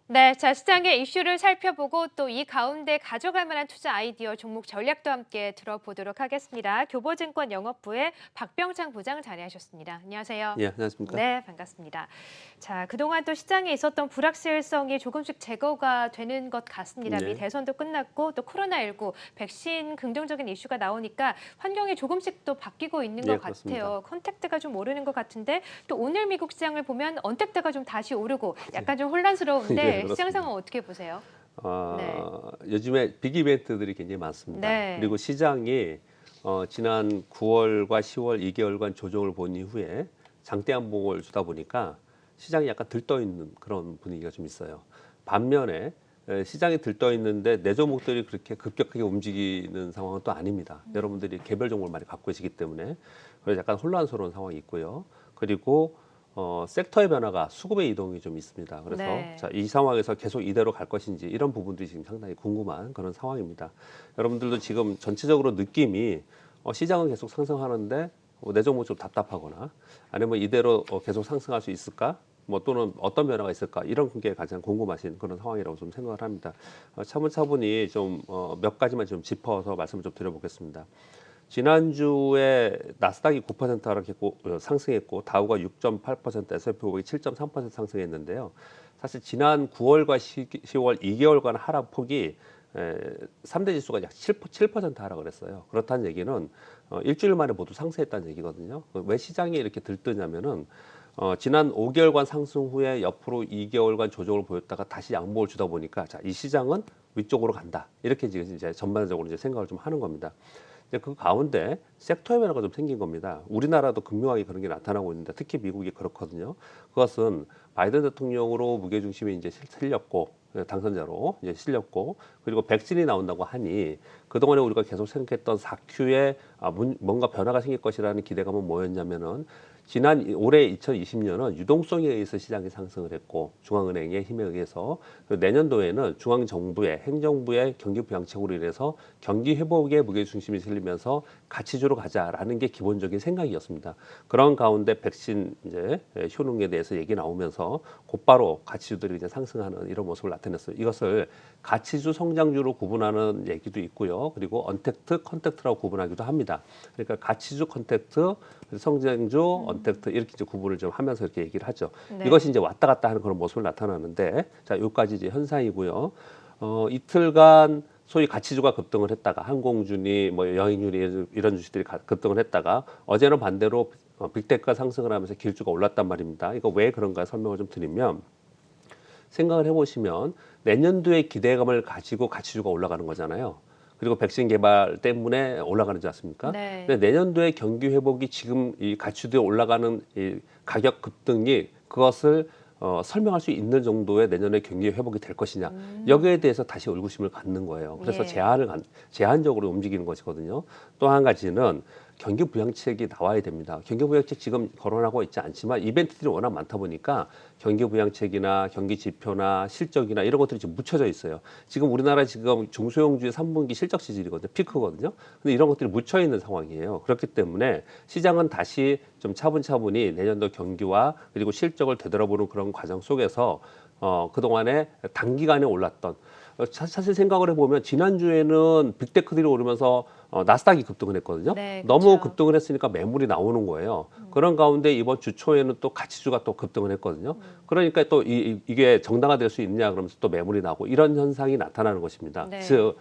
네, 자, 시장의 이슈를 살펴보고 또 이 가운데 가져갈 만한 투자 아이디어, 종목 전략도 함께 들어보도록 하겠습니다. 교보증권 영업부의 박병창 부장 자리하셨습니다. 안녕하세요. 예, 안녕하십니까? 네, 반갑습니다. 자, 그동안 또 시장에 있었던 불확실성이 조금씩 제거가 되는 것 같습니다. 미 네. 대선도 끝났고 또 코로나19 백신 긍정적인 이슈가 나오니까 환경이 조금씩 또 바뀌고 있는 것 예, 그렇습니다. 같아요. 컨택트가 좀 오르는 것 같은데 또 오늘 미국 시장을 보면 언택트가 좀 다시 오르고 약간 좀 예, 혼란스러운데 시장 그렇습니다. 상황 어떻게 보세요? 네. 요즘에 빅 이벤트들이 굉장히 많습니다. 네. 그리고 시장이 지난 9월과 10월 2개월간 조정을 본 이후에 장대 한봉을 주다 보니까 시장이 약간 들떠 있는 그런 분위기가 좀 있어요. 반면에 시장이 들떠 있는데 내 종목들이 그렇게 급격하게 움직이는 상황은 또 아닙니다. 여러분들이 개별 종목을 많이 갖고 계시기 때문에 그래서 약간 혼란스러운 상황이 있고요. 그리고 섹터의 변화가 수급의 이동이 좀 있습니다. 그래서 네. 자, 이 상황에서 계속 이대로 갈 것인지 이런 부분들이 지금 상당히 궁금한 그런 상황입니다. 여러분들도 지금 전체적으로 느낌이 시장은 계속 상승하는데 내 종목 좀 답답하거나 아니면 이대로 계속 상승할 수 있을까? 뭐 또는 어떤 변화가 있을까? 이런 게 가장 궁금하신 그런 상황이라고 좀 생각을 합니다. 차분차분히 좀 몇 가지만 좀 짚어서 말씀을 좀 드려보겠습니다. 지난주에 나스닥이 9% 하락했고 상승했고 다우가 6.8%, S&P 500이 7.3% 상승했는데요. 사실 지난 9월과 10월 2개월간 하락폭이 3대 지수가 약 7% 하락을 했어요. 그렇다는 얘기는 일주일 만에 모두 상승했다는 얘기거든요. 왜 시장이 이렇게 들뜨냐면은 지난 5개월간 상승 후에 옆으로 2개월간 조정을 보였다가 다시 양봉을 주다 보니까 자, 이 시장은 위쪽으로 간다. 이렇게 지금 이제 전반적으로 이제 생각을 좀 하는 겁니다. 이제 그 가운데 섹터의 변화가 좀 생긴 겁니다. 우리나라도 극명하게 그런 게 나타나고 있는데 특히 미국이 그렇거든요. 그것은 바이든 대통령으로 무게중심이 이제 실렸고 당선자로 이제 실렸고 그리고 백신이 나온다고 하니 그동안에 우리가 계속 생각했던 4Q에 뭔가 변화가 생길 것이라는 기대감은 뭐였냐면은 지난 올해 2020년은 유동성에 의해서 시장이 상승을 했고 중앙은행의 힘에 의해서 내년도에는 중앙정부의 행정부의 경기 부양책으로 인해서 경기 회복에 무게중심이 실리면서 가치주로 가자라는 게 기본적인 생각이었습니다. 그런 가운데 백신 이제 효능에 대해서 얘기 나오면서 곧바로 가치주들이 이제 상승하는 이런 모습을 나타냈어요. 이것을 가치주, 성장주로 구분하는 얘기도 있고요. 그리고 언택트, 컨택트라고 구분하기도 합니다. 그러니까 가치주, 컨택트, 성장주, 언택트 이렇게 이제 구분을 좀 하면서 이렇게 얘기를 하죠. 이것이 네. 이제 왔다 갔다 하는 그런 모습을 나타나는데, 자, 여기까지 이제 현상이고요. 이틀간 소위 가치주가 급등을 했다가 항공주니 뭐 여행주니 이런 주식들이 급등을 했다가 어제는 반대로 빅테크가 상승을 하면서 기술주가 올랐단 말입니다. 이거 왜 그런가 설명을 좀 드리면 생각을 해보시면 내년도에 기대감을 가지고 가치주가 올라가는 거잖아요. 그리고 백신 개발 때문에 올라가는지 않습니까? 네. 근데 내년도에 경기 회복이 지금 이 가치주에 올라가는 이 가격 급등이 그것을 설명할 수 있는 정도의 내년에 경기 회복이 될 것이냐 여기에 대해서 다시 의구심을 갖는 거예요. 그래서 예. 제한적으로 움직이는 것이거든요. 또 한 가지는 경기 부양책이 나와야 됩니다. 경기 부양책 지금 거론하고 있지 않지만 이벤트들이 워낙 많다 보니까 경기 부양책이나 경기 지표나 실적이나 이런 것들이 지금 묻혀져 있어요. 지금 우리나라 지금 중소형주의 3분기 실적 지질이거든요. 피크거든요. 근데 이런 것들이 묻혀 있는 상황이에요. 그렇기 때문에 시장은 다시 좀 차분차분히 내년도 경기와 그리고 실적을 되돌아보는 그런 과정 속에서 그동안에 단기간에 올랐던 사실 생각을 해보면 지난주에는 빅테크들이 오르면서 나스닥이 급등을 했거든요. 네, 너무 그쵸. 급등을 했으니까 매물이 나오는 거예요. 그런 가운데 이번 주 초에는 또 가치주가 또 급등을 했거든요. 그러니까 또 이게 정당화될 수 있느냐 그러면서 또 매물이 나오고 이런 현상이 나타나는 것입니다. 네. 즉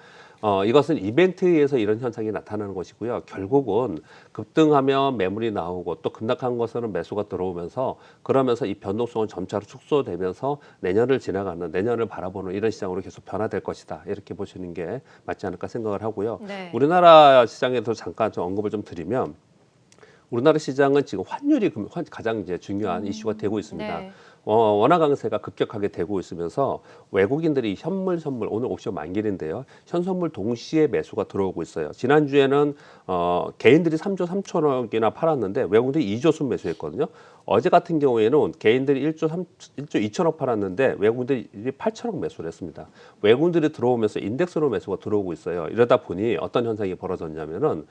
이것은 이벤트에 의해서 이런 현상이 나타나는 것이고요. 결국은 급등하면 매물이 나오고 또 급락한 것은 매수가 들어오면서 그러면서 이 변동성은 점차로 축소되면서 내년을 지나가는 내년을 바라보는 이런 시장으로 계속 변화될 것이다. 이렇게 보시는 게 맞지 않을까 생각을 하고요. 네. 우리나라 시장에서 잠깐 좀 언급을 좀 드리면 우리나라 시장은 지금 환율이 가장 이제 중요한 이슈가 되고 있습니다. 네. 원화 강세가 급격하게 되고 있으면서 외국인들이 현물 선물 오늘 옵션 만길인데요. 현선물 동시에 매수가 들어오고 있어요. 지난주에는 개인들이 3조 3천억이나 팔았는데 외국인들이 2조 순 매수했거든요. 어제 같은 경우에는 개인들이 1조 2천억 팔았는데 외국인들이 8천억 매수를 했습니다. 외국인들이 들어오면서 인덱스로 매수가 들어오고 있어요. 이러다 보니 어떤 현상이 벌어졌냐면은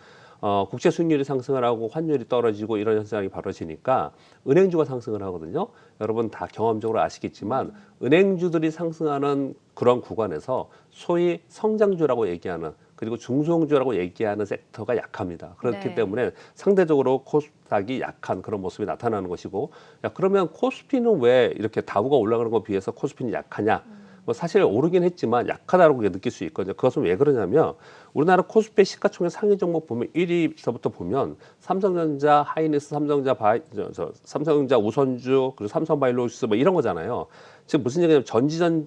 국제 수익률이 상승을 하고 환율이 떨어지고 이런 현상이 벌어지니까 은행주가 상승을 하거든요. 여러분 다 경험적으로 아시겠지만 은행주들이 상승하는 그런 구간에서 소위 성장주라고 얘기하는 그리고 중소형주라고 얘기하는 섹터가 약합니다. 그렇기 네. 때문에 상대적으로 코스닥이 약한 그런 모습이 나타나는 것이고, 야, 그러면 코스피는 왜 이렇게 다우가 올라가는 것에 비해서 코스피는 약하냐? 뭐 사실 오르긴 했지만 약하다고 느낄 수 있거든요. 그것은 왜 그러냐면 우리나라 코스피 시가총액 상위 종목 보면 1위서부터 보면 삼성전자, 하이닉스, 삼성전자 우선주, 그리고 삼성바이오로직스 뭐 이런 거잖아요. 즉 무슨 얘기냐면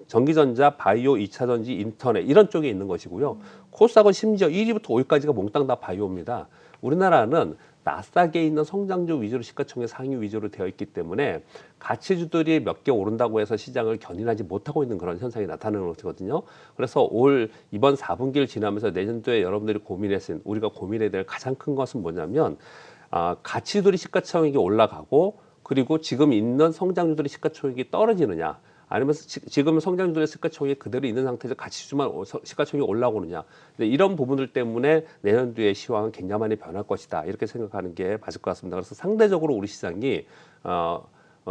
전기전자, 바이오, 2차 전지, 인터넷 이런 쪽에 있는 것이고요. 코스닥은 심지어 1위부터 5위까지가 몽땅 다 바이오입니다. 우리나라는 나스닥에 있는 성장주 위주로 시가총액 상위 위주로 되어 있기 때문에 가치주들이 몇 개 오른다고 해서 시장을 견인하지 못하고 있는 그런 현상이 나타나는 것이거든요. 그래서 이번 4분기를 지나면서 내년도에 여러분들이 우리가 고민해야 될 가장 큰 것은 뭐냐면 가치주들이 시가총액이 올라가고 그리고 지금 있는 성장주들이 시가총액이 떨어지느냐 아니면 지금 성장주들의 시가총액이 그대로 있는 상태에서 가치주만 시가총액이 올라오느냐. 근데 이런 부분들 때문에 내년도의 시황은 굉장히 많이 변할 것이다. 이렇게 생각하는 게 맞을 것 같습니다. 그래서 상대적으로 우리 시장이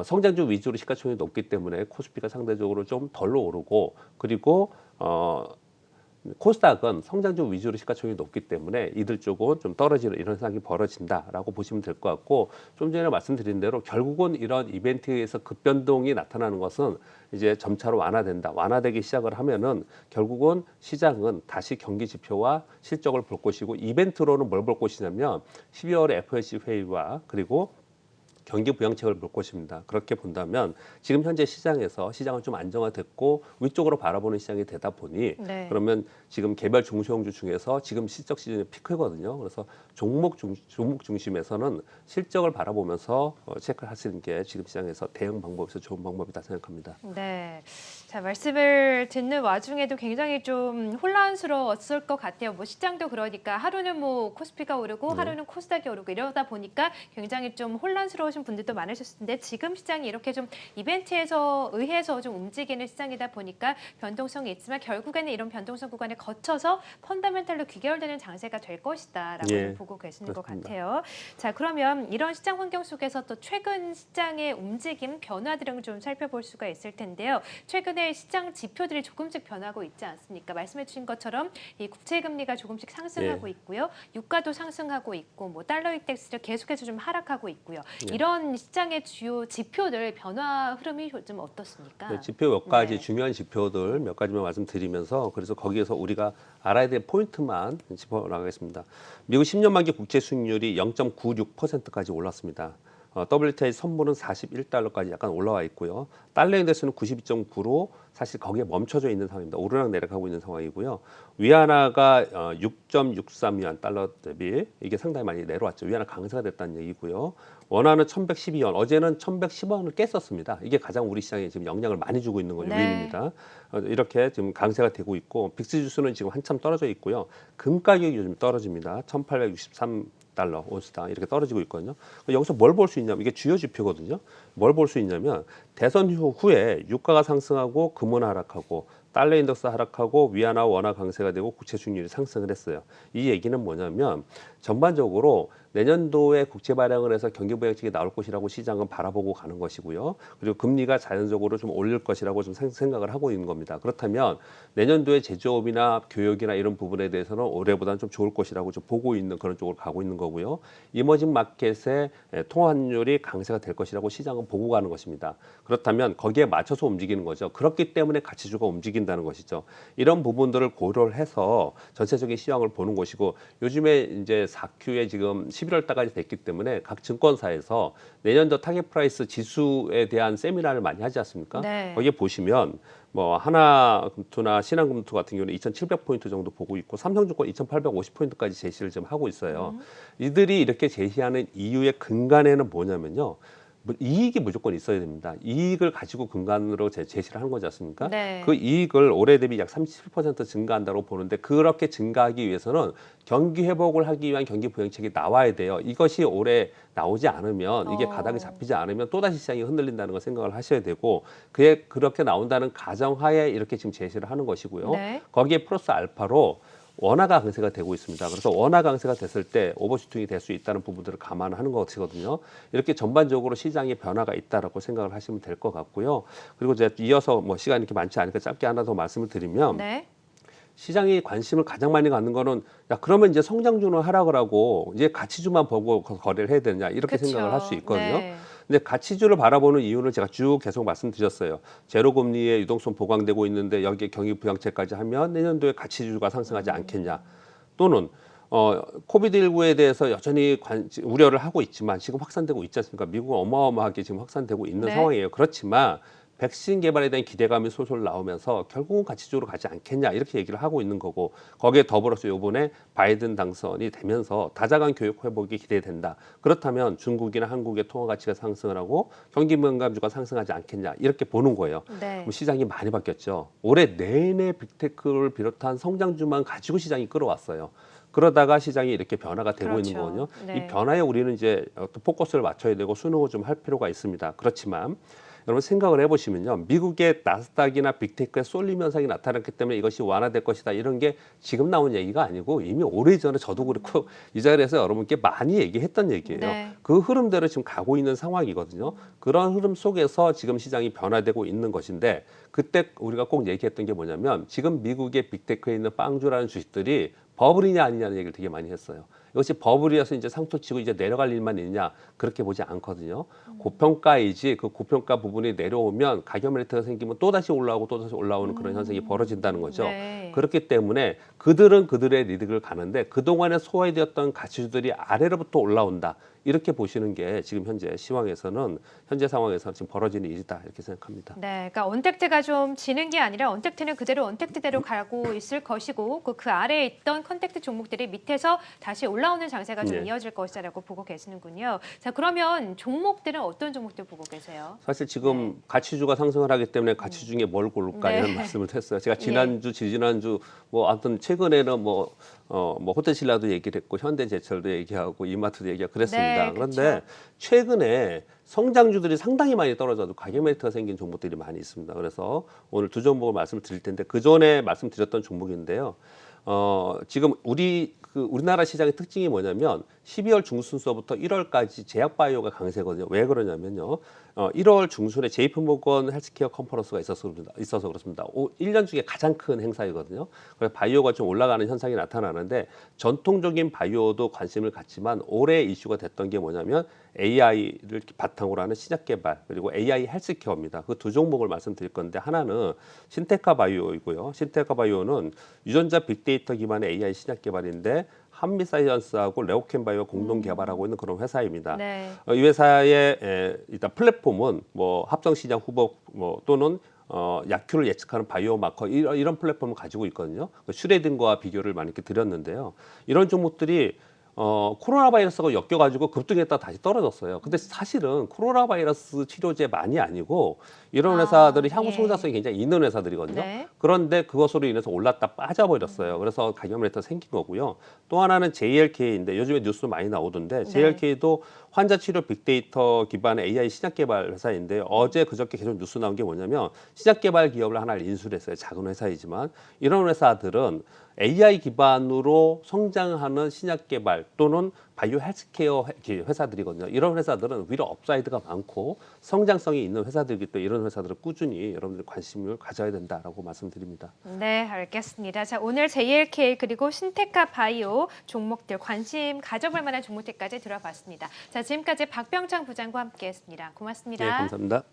성장주 위주로 시가총액이 높기 때문에 코스피가 상대적으로 좀 덜 오르고 그리고 코스닥은 성장주 위주로 시가총액이 높기 때문에 이들 쪽은 좀 떨어지는 이런 현상이 벌어진다라고 보시면 될 것 같고 좀 전에 말씀드린 대로 결국은 이런 이벤트에서 급변동이 나타나는 것은 이제 점차로 완화되기 시작을 하면은 결국은 시장은 다시 경기 지표와 실적을 볼 것이고 이벤트로는 뭘 볼 것이냐면 12월에 FOMC 회의와 그리고 경기 부양책을 볼 것입니다. 그렇게 본다면 지금 현재 시장은 좀 안정화됐고 위쪽으로 바라보는 시장이 되다 보니 네. 그러면 지금 개별 중소형주 중에서 지금 실적 시즌이 피크거든요. 그래서 종목 중심에서는 실적을 바라보면서 체크를 하시는 게 지금 시장에서 대응 방법에서 좋은 방법이다 생각합니다. 네. 자, 말씀을 듣는 와중에도 굉장히 좀 혼란스러웠을 것 같아요. 뭐 시장도 그러니까 하루는 뭐 코스피가 오르고 네. 하루는 코스닥이 오르고 이러다 보니까 굉장히 좀 혼란스러우신 분들도 많으셨을 텐데 지금 시장이 이렇게 좀 이벤트에서 의해서 좀 움직이는 시장이다 보니까 변동성이 있지만 결국에는 이런 변동성 구간을 거쳐서 펀더멘탈로 귀결되는 장세가 될 것이다라고 예, 보고 계시는 그렇습니다. 것 같아요. 자, 그러면 이런 시장 환경 속에서 또 최근 시장의 움직임, 변화들을 좀 살펴볼 수가 있을 텐데요. 최근에 시장 지표들이 조금씩 변하고 있지 않습니까? 말씀해 주신 것처럼 이 국채 금리가 조금씩 상승하고 예. 있고요. 유가도 상승하고 있고 뭐 달러 인덱스를 계속해서 좀 하락하고 있고요. 예. 이런 시장의 주요 지표들 변화 흐름이 좀 어떻습니까? 네, 지표 몇 가지 네. 중요한 지표들 몇 가지만 말씀드리면서 그래서 거기에서 우리가 알아야 될 포인트만 짚어나가겠습니다. 미국 10년 만기 국채 수익률이 0.96%까지 올랐습니다. WTI 선물은 41달러까지 약간 올라와 있고요. 달러 인덱스는 92.9로 사실 거기에 멈춰져 있는 상황입니다. 오르락 내리락하고 있는 상황이고요. 위안화가 6.63위안 달러 대비 이게 상당히 많이 내려왔죠. 위안화 강세가 됐다는 얘기고요. 원화는 1,112원, 어제는 1,110원을 깼었습니다. 이게 가장 우리 시장에 지금 영향을 많이 주고 있는 네. 요인입니다. 이렇게 지금 강세가 되고 있고 빅스 지수는 지금 한참 떨어져 있고요. 금 가격이 요즘 떨어집니다. 1,863달러 온스당 이렇게 떨어지고 있거든요. 여기서 뭘 볼 수 있냐면 이게 주요 지표거든요. 뭘 볼 수 있냐면 대선 후에 유가가 상승하고 금은 하락하고 달러 인덱스 하락하고 위안화 원화 강세가 되고 국채 수익률이 상승을 했어요. 이 얘기는 뭐냐면 전반적으로 내년도에 국채 발행을 해서 경기 부양책이 나올 것이라고 시장은 바라보고 가는 것이고요. 그리고 금리가 자연적으로 좀 올릴 것이라고 좀 생각을 하고 있는 겁니다. 그렇다면 내년도에 제조업이나 교육이나 이런 부분에 대해서는 올해보다는 좀 좋을 것이라고 좀 보고 있는 그런 쪽으로 가고 있는 거고요. 이머징 마켓의 통화환율이 강세가 될 것이라고 시장은 보고 가는 것입니다. 그렇다면 거기에 맞춰서 움직이는 거죠. 그렇기 때문에 가치주가 움직인다는 것이죠. 이런 부분들을 고려를 해서 전체적인 시황을 보는 것이고 요즘에 이제 4Q에 지금 11월 달까지 됐기 때문에 각 증권사에서 내년도 타겟 프라이스 지수에 대한 세미나를 많이 하지 않습니까? 네. 거기에 보시면 뭐 하나금투나 신한금투 같은 경우는 2,700포인트 정도 보고 있고 삼성증권 2,850포인트까지 제시를 좀 하고 있어요. 이들이 이렇게 제시하는 이유의 근간에는 뭐냐면요. 이익이 무조건 있어야 됩니다. 이익을 가지고 근간으로 제시를 하는 거지 않습니까? 네. 그 이익을 올해 대비 약 37% 증가한다고 보는데 그렇게 증가하기 위해서는 경기 회복을 하기 위한 경기 부양책이 나와야 돼요. 이것이 올해 나오지 않으면 이게 가닥이 잡히지 않으면 또다시 시장이 흔들린다는 걸 생각을 하셔야 되고 그게 그렇게 나온다는 가정하에 이렇게 지금 제시를 하는 것이고요. 네. 거기에 플러스 알파로 원화가 강세가 되고 있습니다. 그래서 원화 강세가 됐을 때 오버슈팅이 될 수 있다는 부분들을 감안하는 것이거든요. 이렇게 전반적으로 시장에 변화가 있다라고 생각을 하시면 될 것 같고요. 그리고 이제 이어서 뭐 시간이 이렇게 많지 않으니까 짧게 하나 더 말씀을 드리면 네. 시장이 관심을 가장 많이 갖는 거는 야 그러면 이제 성장주는 하락을 하고 이제 가치주만 보고 거래를 해야 되느냐 이렇게 그쵸. 생각을 할 수 있거든요. 네. 근데 가치주를 바라보는 이유는 제가 쭉 계속 말씀드렸어요. 제로금리의 유동성 보강되고 있는데 여기에 경기 부양책까지 하면 내년도에 가치주가 상승하지 않겠냐. 또는 코비드19에 대해서 여전히 우려를 하고 있지만 지금 확산되고 있지 않습니까? 미국은 어마어마하게 지금 확산되고 있는 네. 상황이에요. 그렇지만 백신 개발에 대한 기대감이 솔솔 나오면서 결국은 가치주로 가지 않겠냐 이렇게 얘기를 하고 있는 거고 거기에 더불어서 이번에 바이든 당선이 되면서 다자간 교육 회복이 기대된다. 그렇다면 중국이나 한국의 통화 가치가 상승을 하고 경기 민감주가 상승하지 않겠냐 이렇게 보는 거예요. 네. 그럼 시장이 많이 바뀌었죠. 올해 내내 빅테크를 비롯한 성장주만 가지고 시장이 끌어왔어요. 그러다가 시장이 이렇게 변화가 되고 있는 그렇죠. 거거든요. 네. 이 변화에 우리는 이제 어떤 포커스를 맞춰야 되고 수능을 좀 할 필요가 있습니다. 그렇지만 여러분 생각을 해보시면요. 미국의 나스닥이나 빅테크의 쏠림 현상이 나타났기 때문에 이것이 완화될 것이다. 이런 게 지금 나온 얘기가 아니고 이미 오래전에 저도 그렇고 이 자리에서 여러분께 많이 얘기했던 얘기예요. 네. 그 흐름대로 지금 가고 있는 상황이거든요. 그런 흐름 속에서 지금 시장이 변화되고 있는 것인데 그때 우리가 꼭 얘기했던 게 뭐냐면 지금 미국의 빅테크에 있는 빵주라는 주식들이 버블이냐 아니냐는 얘기를 되게 많이 했어요. 이것이 버블이어서 이제 상토치고 이제 내려갈 일만 있냐 그렇게 보지 않거든요. 고평가이지 그 고평가 부분이 내려오면 가격 메리트가 생기면 또다시 올라오고 또다시 올라오는 그런 현상이 벌어진다는 거죠. 네. 그렇기 때문에 그들은 그들의 리딩을 가는데 그동안에 소화되었던 가치주들이 아래로부터 올라온다. 이렇게 보시는 게 지금 현재 시황에서는 현재 상황에서 지금 벌어지는 일이다 이렇게 생각합니다. 네, 그러니까 언택트가 좀 지는 게 아니라 언택트는 그대로 언택트대로 가고 있을 것이고 그 아래에 있던 컨택트 종목들이 밑에서 다시 올라오는 장세가 좀 네. 이어질 것이라고 보고 계시는군요. 자, 그러면 종목들은 어떤 종목들 보고 계세요? 사실 지금 가치주가 상승을 하기 때문에 가치 중에 뭘 고를까 네. 이런 말씀을 했어요. 제가 지난주, 지지난주 뭐 아무튼 최근에는 뭐 호텔신라도 얘기를 했고 현대제철도 얘기하고 이마트도 얘기하고 그랬습니다. 네, 그런데 그쵸. 최근에 성장주들이 상당히 많이 떨어져도 가격 메리트가 생긴 종목들이 많이 있습니다. 그래서 오늘 두 종목을 말씀드릴 텐데 그 전에 말씀드렸던 종목인데요. 지금 우리나라 시장의 특징이 뭐냐면 12월 중순서부터 1월까지 제약바이오가 강세거든요. 왜 그러냐면요. 1월 중순에 JP모건 헬스케어 컨퍼런스가 있어서 그렇습니다. 1년 중에 가장 큰 행사이거든요. 그래서 바이오가 좀 올라가는 현상이 나타나는데 전통적인 바이오도 관심을 갖지만 올해 이슈가 됐던 게 뭐냐면 AI를 바탕으로 하는 신약 개발 그리고 AI 헬스케어입니다. 그 두 종목을 말씀드릴 건데 하나는 신테카 바이오이고요. 신테카 바이오는 유전자 빅데이터 기반의 AI 신약 개발인데 한미사이언스하고 레오켄 바이오 공동 개발하고 있는 그런 회사입니다. 네. 이 회사의 일단 플랫폼은 뭐 합성 시장 후보 또는 약효를 예측하는 바이오 마커 이런 플랫폼을 가지고 있거든요. 슈레딩과 비교를 많이 이렇게 드렸는데요. 이런 종목들이 코로나 바이러스가 엮여가지고 급등했다 다시 떨어졌어요. 근데 사실은 코로나 바이러스 치료제만이 아니고 이런 회사들이 향후 예. 성장성이 굉장히 있는 회사들이거든요. 네. 그런데 그것으로 인해서 올랐다 빠져버렸어요. 그래서 가격 메리트가 생긴 거고요. 또 하나는 JLK인데 요즘에 뉴스 많이 나오던데 JLK도 환자 치료 빅데이터 기반의 AI 신약 개발 회사인데 어제 그저께 계속 뉴스 나온 게 뭐냐면 신약 개발 기업을 하나를 인수를 했어요. 작은 회사이지만 이런 회사들은 AI 기반으로 성장하는 신약 개발 또는 바이오 헬스케어 회사들이거든요. 이런 회사들은 위로 업사이드가 많고 성장성이 있는 회사들이기 때문에 이런 회사들은 꾸준히 여러분들이 관심을 가져야 된다라고 말씀드립니다. 네, 알겠습니다. 자, 오늘 JLK 그리고 신테카 바이오 종목들 관심 가져볼 만한 종목들까지 들어봤습니다. 자, 지금까지 박병창 부장과 함께했습니다. 고맙습니다. 네, 감사합니다.